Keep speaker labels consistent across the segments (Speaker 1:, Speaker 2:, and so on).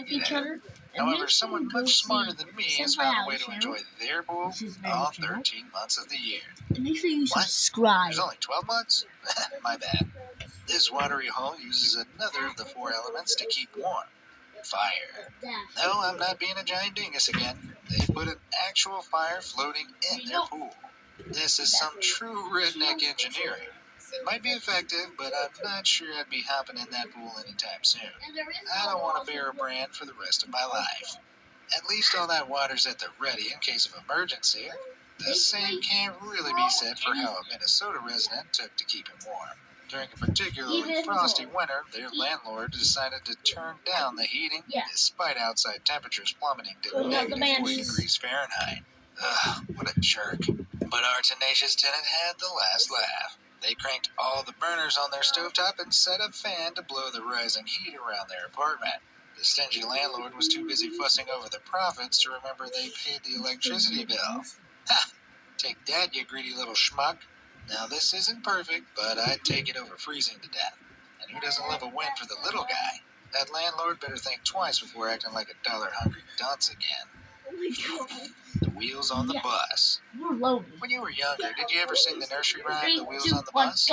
Speaker 1: each other. However, someone much smarter than me has found a way to enjoy their pool all 13 months of the year.
Speaker 2: And make sure you subscribe.
Speaker 1: There's only 12 months? My bad. This watery hole uses another of the 4 elements to keep warm. Fire. No, I'm not being a giant dingus again. They put an actual fire floating in their pool. This is some true redneck engineering. It might be effective, but I'm not sure I'd be hopping in that pool anytime soon. I don't want to bear a brand for the rest of my life. At least all that water's at the ready in case of emergency. The same can't really be said for how a Minnesota resident took to keep him warm. During a particularly frosty winter, their landlord decided to turn down the heating despite outside temperatures plummeting to negative 40 degrees Fahrenheit. Ugh, what a jerk. But our tenacious tenant had the last laugh. They cranked all the burners on their stovetop and set a fan to blow the rising heat around their apartment. The stingy landlord was too busy fussing over the profits to remember they paid the electricity bill. Ha! Take that, you greedy little schmuck. Now, this isn't perfect, but I'd take it over freezing to death. And who doesn't love a win for the little guy? That landlord better think twice before acting like a dollar-hungry dunce again.
Speaker 2: Oh my God.
Speaker 1: The wheels on the bus.
Speaker 2: We're loaded.
Speaker 1: When you were younger, did you ever sing the nursery rhyme, The Wheels on the Bus?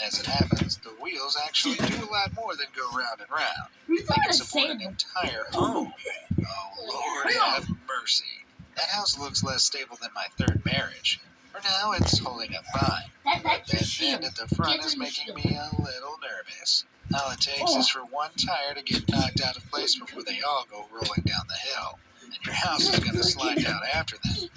Speaker 1: As it happens, the wheels actually do a lot more than go round and round. They can support an entire home. Oh, Lord have mercy. That house looks less stable than my 3rd marriage. For now, it's holding up fine. That vent at the front is making me a little nervous. All it takes is for one tire to get knocked out of place before they all go rolling down the hill. And your house is going to slide down after them.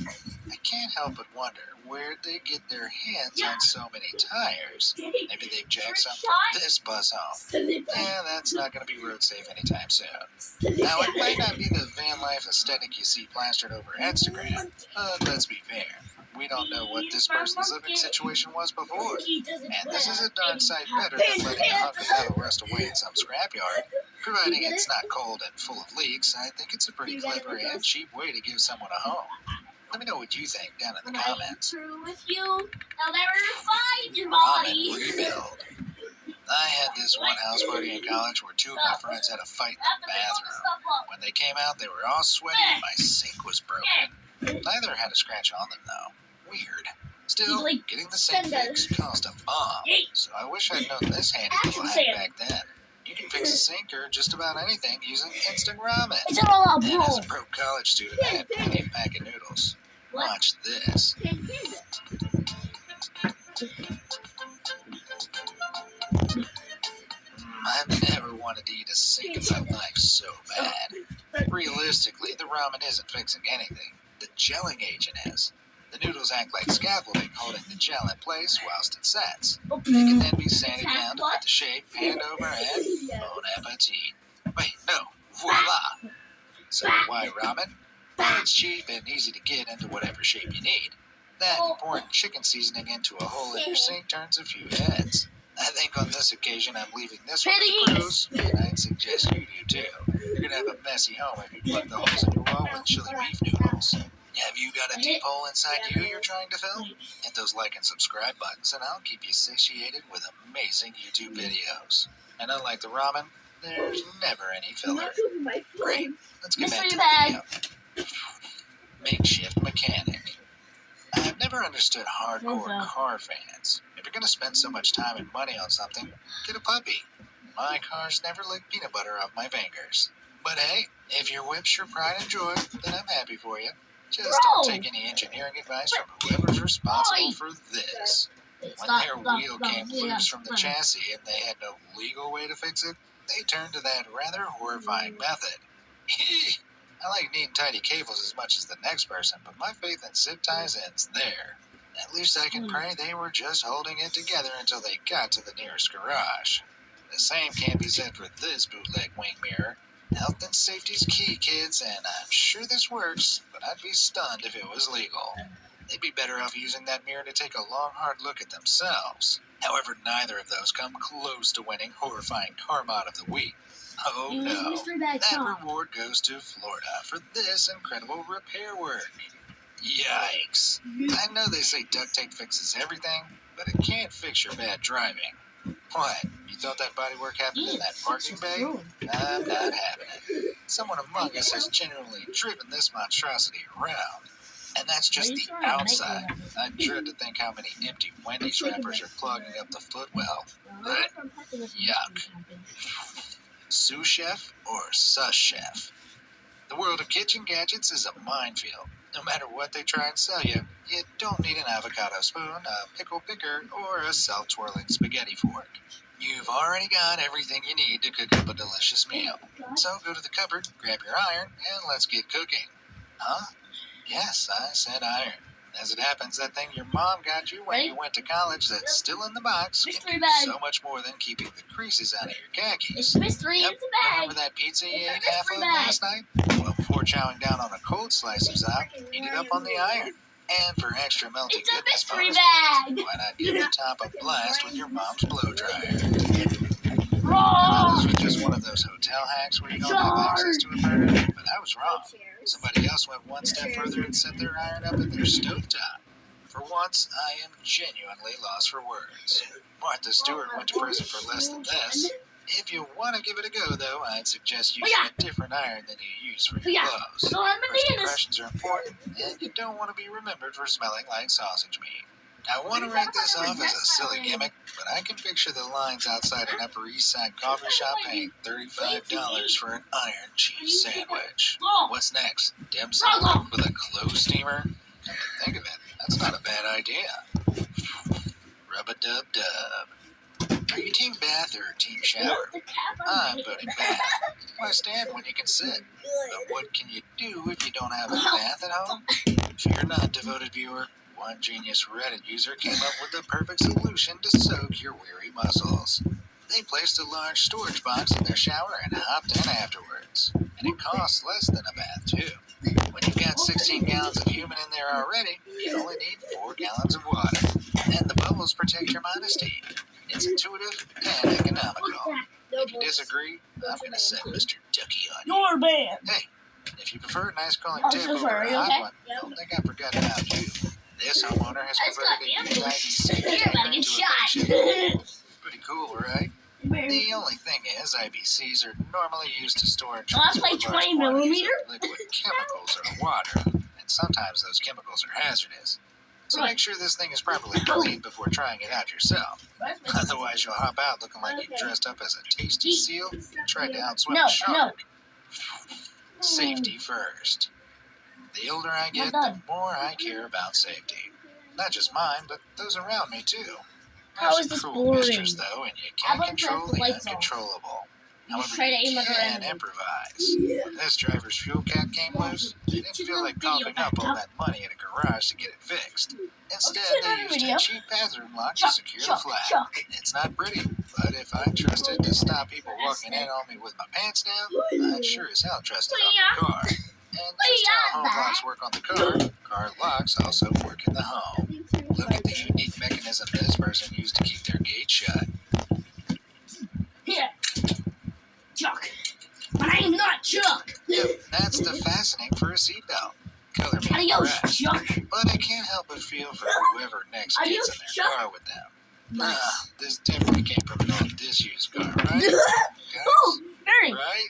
Speaker 1: I can't help but wonder where'd they get their hands on so many tires. Maybe they've jacked some from this bus home. Yeah, that's not going to be road safe anytime soon. Now, it might not be the van life aesthetic you see plastered over Instagram, but let's be fair. We don't know what this person's living situation was before. And this is a darn sight better than letting a hunk of metal rust away in some scrapyard. Providing it's not cold and full of leaks, I think it's a pretty clever and cheap way to give someone a home. Let me know what you think down in the comments.
Speaker 2: True with you, I'll never find your body.
Speaker 1: Rebuild. I had this one house party in college where 2 of my friends had a fight in the bathroom. When they came out, they were all sweaty and my sink was broken. Neither had a scratch on them, though. Weird. Still, getting the sink fixed cost a bomb, so I wish I'd known this handy little hack back then. You can fix a sink or just about anything using instant ramen.
Speaker 2: It's all out,
Speaker 1: And
Speaker 2: bro.
Speaker 1: as a broke college student, I had plenty of pack of noodles. Watch this. I've never wanted to eat a sink in my life so bad. Realistically, the ramen isn't fixing anything. The gelling agent is. The noodles act like scaffolding, holding the gel in place whilst it sets. They can then be sanded down to fit the shape, panned over, and bon appetit. Wait, no, voila! So why ramen? Well, it's cheap and easy to get into whatever shape you need. That and pouring chicken seasoning into a hole in your sink turns a few heads. I think on this occasion I'm leaving this one to the pros, and I'd suggest you do too. You're gonna have a messy home if you plug the holes in your wall with chili beef noodles. Have you got a deep hole inside you you're trying to fill? Hit those like and subscribe buttons and I'll keep you satiated with amazing YouTube videos. And unlike the ramen, there's never any filler. Great, let's get back to the video. Makeshift mechanic. I've never understood hardcore car fans. If you're going to spend so much time and money on something, get a puppy. My cars never lick peanut butter off my fingers. But hey, if your whip's your pride and joy, then I'm happy for you. Just don't take any engineering advice from whoever's responsible for this. When their wheel came loose from the chassis and they had no legal way to fix it, they turned to that rather horrifying method. I like neat and tidy cables as much as the next person, but my faith in zip ties ends there. At least I can pray they were just holding it together until they got to the nearest garage. The same can't be said for this bootleg wing mirror. Health and safety's key, kids, and I'm sure this works, but I'd be stunned if it was legal. They'd be better off using that mirror to take a long, hard look at themselves. However, neither of those come close to winning horrifying car mod of the week. Oh no, that reward goes to Florida for this incredible repair work. Yikes. I know they say duct tape fixes everything, but it can't fix your bad driving. What? You thought that bodywork happened in that parking bay? I'm not having it. Someone among us has genuinely driven this monstrosity around. And that's just the outside. I dread to think how many empty Wendy's wrappers are clogging up the footwell. Yuck. Sous chef or sus chef? The world of kitchen gadgets is a minefield. No matter what they try and sell you, you don't need an avocado spoon, a pickle picker, or a self-twirling spaghetti fork. You've already got everything you need to cook up a delicious meal. So go to the cupboard, grab your iron, and let's get cooking. Huh? Yes, I said iron. As it happens, that thing your mom got you when you went to college that's still in the box can do so much more than keeping the creases out of your khakis.
Speaker 2: Mystery,
Speaker 1: Yep,
Speaker 2: it's a bag.
Speaker 1: remember that pizza you
Speaker 2: It's a
Speaker 1: ate half of
Speaker 2: mystery bag.
Speaker 1: last night? Well, before chowing down on a cold slice of Zop, heat it up on the iron. And for extra melty
Speaker 2: It's a
Speaker 1: goodness
Speaker 2: mystery
Speaker 1: bonus,
Speaker 2: bag.
Speaker 1: why not give the top a blast with your mom's blow dryer?
Speaker 2: Roar.
Speaker 1: Now, this was just one of those hotel hacks where you don't have access to a burner, but I was wrong. Somebody else went one step further and set their iron up at their stovetop. For once, I am genuinely lost for words. Martha Stewart went to prison for less than this. If you want to give it a go, though, I'd suggest using a different iron than you use for your clothes.
Speaker 2: So I'm
Speaker 1: First
Speaker 2: gonna
Speaker 1: impressions are important, and you don't want to be remembered for smelling like sausage meat. I want to write this off as a silly gimmick, but I can picture the lines outside an Upper East Side coffee shop paying $35 for an iron cheese sandwich. What's next? Dim sum with a clothes steamer? Come to think of it, that's not a bad idea. Rub-a-dub-dub. Are you team bath or team shower? I'm voting bath. Why stand when you can sit? But what can you do if you don't have a bath at home? Fear not, devoted viewer. One genius Reddit user came up with the perfect solution to soak your weary muscles. They placed a large storage box in their shower and hopped in afterwards. And it costs less than a bath, too. When you've got 16 gallons of human in there already, you only need 4 gallons of water. And the bubbles protect your modesty. It's intuitive and economical. If you disagree, I'm going to set Mr. Ducky on you.
Speaker 2: Your band.
Speaker 1: Hey, if you prefer an ice cooling
Speaker 2: Oh,
Speaker 1: tip
Speaker 2: so
Speaker 1: over
Speaker 2: sorry,
Speaker 1: a hot
Speaker 2: okay?
Speaker 1: one, don't think I forgot about you. This homeowner has
Speaker 2: That's
Speaker 1: converted a
Speaker 2: not
Speaker 1: used IBC
Speaker 2: You're
Speaker 1: container
Speaker 2: about to get
Speaker 1: into a
Speaker 2: shot.
Speaker 1: makeshift. Pretty cool, right? The only thing is, IBCs are normally used to store and
Speaker 2: Well, I
Speaker 1: transport
Speaker 2: play
Speaker 1: large
Speaker 2: 20
Speaker 1: quantities
Speaker 2: millimeter.
Speaker 1: of liquid chemicals or water, and sometimes those chemicals are hazardous. So make sure this thing is properly cleaned before trying it out yourself. Otherwise, you'll hop out looking like you dressed up as a tasty seal and tried to outswim a shark. Safety first. The older I get, the more I care about safety. Not just mine, but those around me too.
Speaker 2: How
Speaker 1: Life's
Speaker 2: is
Speaker 1: a
Speaker 2: this
Speaker 1: cruel
Speaker 2: boring?
Speaker 1: mistress, though, and you can't
Speaker 2: How about
Speaker 1: control
Speaker 2: turn the
Speaker 1: the
Speaker 2: lights off?
Speaker 1: uncontrollable.
Speaker 2: You
Speaker 1: However,
Speaker 2: try to aim
Speaker 1: you
Speaker 2: at her
Speaker 1: can
Speaker 2: enemy.
Speaker 1: improvise. When this driver's fuel cap came loose, they didn't feel like coughing up all that money in a garage to get it fixed. Instead, they used a cheap bathroom lock to secure the flat. It's not pretty, but if I trusted to stop people walking in on me with my pants down, I'd sure as hell trust it on the car. And just how home locks work on the car locks also work in the home. Look at the unique mechanism this person used to keep their gate shut.
Speaker 2: Here, Chuck. But I am not Chuck.
Speaker 1: Yep, that's the fastening for a seatbelt. Color me
Speaker 2: Adios,
Speaker 1: correct.
Speaker 2: Chuck.
Speaker 1: But I can't help but feel for whoever next gets in
Speaker 2: Adios,
Speaker 1: their
Speaker 2: Chuck.
Speaker 1: car with them.
Speaker 2: Nice.
Speaker 1: This definitely came from an old disused car, right?
Speaker 2: Oh, very.
Speaker 1: Right?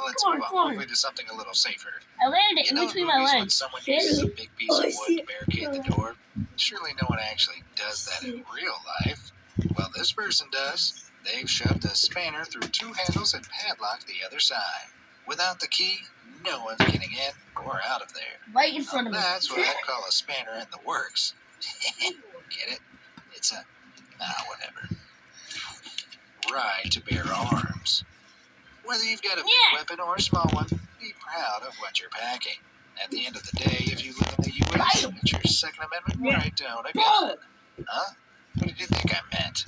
Speaker 1: Let's
Speaker 2: Come on,
Speaker 1: move
Speaker 2: come
Speaker 1: on
Speaker 2: on.
Speaker 1: quickly to something a little safer.
Speaker 2: I landed
Speaker 1: You
Speaker 2: in
Speaker 1: know in
Speaker 2: between my
Speaker 1: movies when
Speaker 2: legs.
Speaker 1: someone uses a big piece of wood to barricade the door? Surely no one actually does that in real life. Well, this person does. They've shoved a spanner through 2 handles and padlocked the other side. Without the key, no one's getting in or out of there.
Speaker 2: Right in front of me.
Speaker 1: That's what I call a spanner in the works. Get it? It's a... whatever. Right to bear arms. Whether you've got a big weapon or a small one, be proud of what you're packing. At the end of the day, if you live in the U.S., it's your Second Amendment right to own a gun. Huh? What did you think I meant?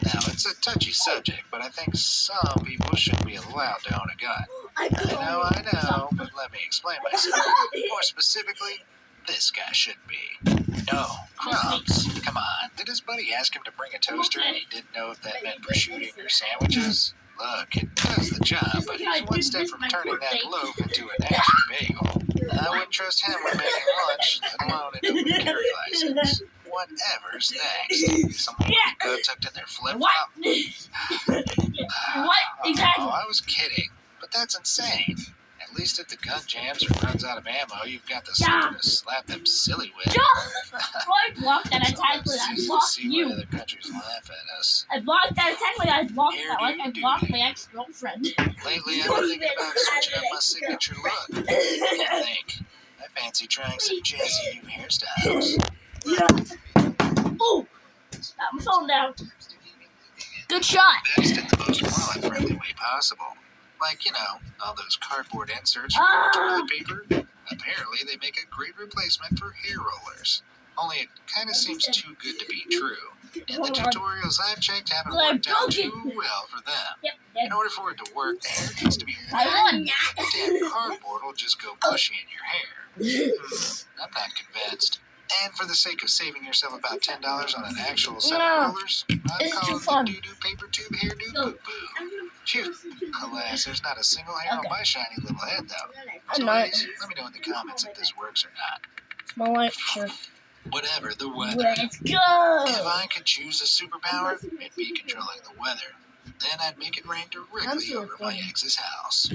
Speaker 1: Now, it's a touchy subject, but I think some people should be allowed to own a gun. I know, but let me explain myself. More specifically, this guy shouldn't be. No, crumbs. Come on, did his buddy ask him to bring a toaster and he didn't know if that meant prosciutto or sandwiches? Look, it does the job, but he's one step from turning that loaf into an action bagel. I wouldn't trust him with making lunch, let alone an open carry license. whatever's next. Someone with a gun tucked in their flip
Speaker 2: What?
Speaker 1: flop.
Speaker 2: What? Exactly.
Speaker 1: Oh, I was kidding, but that's insane. At least if the gun jams or runs out of ammo, you've got the slipper to slap them silly with.
Speaker 2: Roy blocked that attack like I blocked
Speaker 1: See
Speaker 2: you.
Speaker 1: why other countries laugh at us.
Speaker 2: I blocked that attack like I blocked that, like I blocked my ex-girlfriend.
Speaker 1: Lately, I've been thinking about switching up my signature look. What do you think? I fancy trying some jazzy new hairstyles.
Speaker 2: Oh! Got my phone down. Good shot.
Speaker 1: Best in the most wallet-friendly way possible. Like, all those cardboard inserts from toilet paper. Apparently, they make a great replacement for hair rollers. Only it kind of seems too good to be true. And the tutorials I've checked haven't worked out too well for them. In order for it to work, the hair needs to be wet. Damn cardboard will just go pushy in your hair. I'm not convinced. And for the sake of saving yourself about $10 on an actual set of rollers, I'm calling the doo-doo paper tube hairdo boo-boo. Phew. Alas, there's not a single hair on my shiny little head, though. So ladies, let me know in the comments if this works or not.
Speaker 2: Small light, sure.
Speaker 1: Whatever the weather.
Speaker 2: Let's go!
Speaker 1: If I could choose a superpower, it'd be controlling the weather. Then I'd make it rain directly over my ex's house.